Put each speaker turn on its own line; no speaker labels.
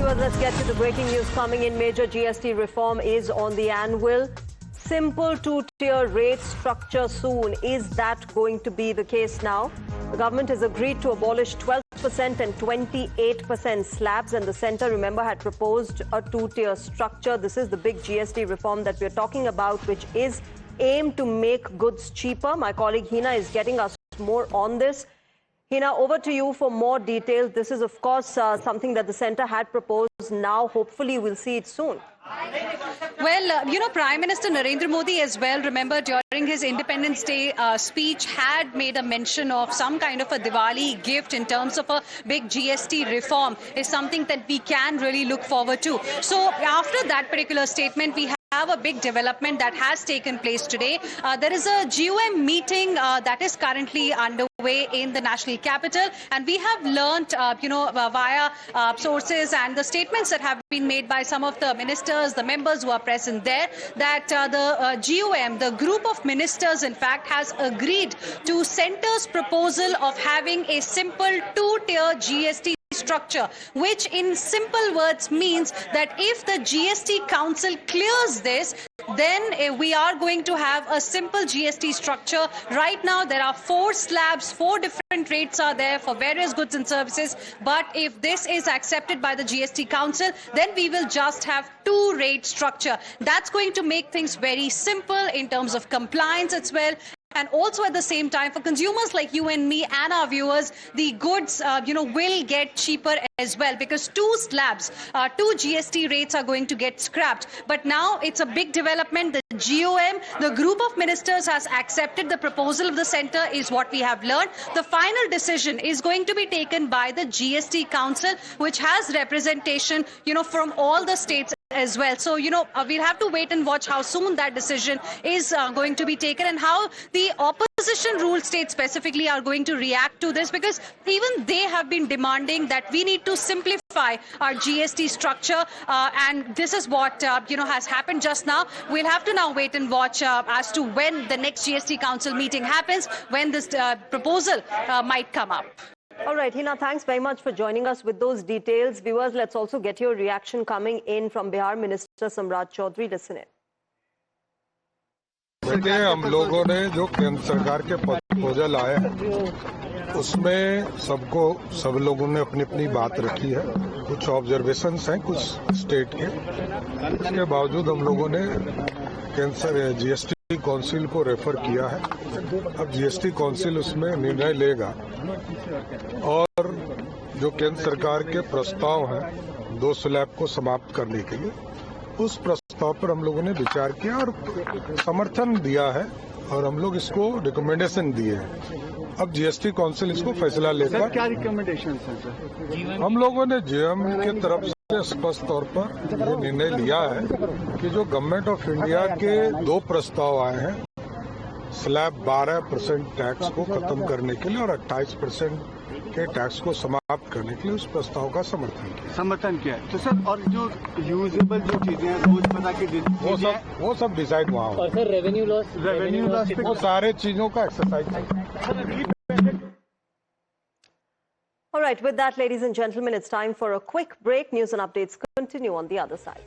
viewers, let's get to the breaking news coming in. Major GST reform is on the anvil. Simple two-tier rate structure soon. Is that going to be the case now? The government has agreed to abolish 12% and 28% slabs, and the centre, remember, had proposed a two-tier structure. This is the big GST reform that we're talking about, which is aimed to make goods cheaper. My colleague Hina is getting us more on this. Hina, over to you for more details. This is, of course, something that the centre had proposed. Now, hopefully, we'll see it soon.
Well, Prime Minister Narendra Modi as well, remember, during his Independence Day speech, had made a mention of some kind of a Diwali gift in terms of a big GST reform is something that we can really look forward to. So after that particular statement, we have a big development that has taken place today. There is a GUM meeting that is currently underway in the national capital, and we have learnt, via sources and the statements that have been made by some of the ministers, the members who are present there, that the GUM, the group of ministers, in fact, has agreed to Centre's proposal of having a simple two-tier GST structure, which in simple words means that if the GST Council clears this, then we are going to have a simple GST structure. Right now, there are 4 slabs, 4 different rates are there for various goods and services. But if this is accepted by the GST Council, then we will just have 2-rate structure. That's going to make things very simple in terms of compliance as well. And also at the same time, for consumers like you and me and our viewers, the goods, will get cheaper as well, because 2 slabs, 2 GST rates are going to get scrapped. But now it's a big development. The GUM, the group of ministers, has accepted the proposal of the centre, is what we have learned. The final decision is going to be taken by the GST Council, which has representation, from all the states as well. So, we'll have to wait and watch how soon that decision is going to be taken, and how the opposition ruled states specifically are going to react to this, because even they have been demanding that we need to simplify our GST structure, and this is what has happened just now. We'll have to now wait and watch as to when the next GST Council meeting happens, when this proposal might come up.
All right, Hina, thanks very much for joining us with those details. Viewers, let's also get your reaction coming in from Bihar Minister Samrat Chaudhary. Listen in.
देखिए, हम लोगों ने जो केंद्र सरकार के proposal आए हैं उसमें सब लोगों ने अपनी अपनी बात रखी है। कुछ ऑब्जर्वेशंस हैं कुछ स्टेट के, इसके बावजूद हम लोगों ने केंद्र जीएसटी काउंसिल को रेफर किया है। अब जीएसटी काउंसिल उसमें निर्णय लेगा, और जो केंद्र सरकार के प्रस्ताव हैं 2 स्लैब को समाप्त करने के लिए, उस प्रस्ताव पर हम लोगों ने विचार किया और समर्थन दिया है, और हम लोग इसको रिकमेंडेशन दिए हैं। अब जीएसटी काउंसिल इसको फैसला लेगा।
क्या रिकमेंडेशन है सर?
हम लोगों ने जीएम की तरफ से स्पष्ट तौर पर ये निर्णय लिया है कि जो गवर्नमेंट ऑफ इंडिया के 2 प्रस्ताव आए हैं, स्लैब 12% टैक्स को खत्म करने के लिए और 28% के टैक्स को समाप्त करने के लिए, उस प्रस्ताव का समर्थन किया है।
तो सर, और जो यूजेबल जो चीजें हैं रोजमर्रा की
वो सब डिसाइड वहाँ
और सर रेवेन्यू लॉस
वो सारे चीजों का exercise.
All right, with that, ladies and gentlemen, it's time for a quick break. News and updates continue on the other side.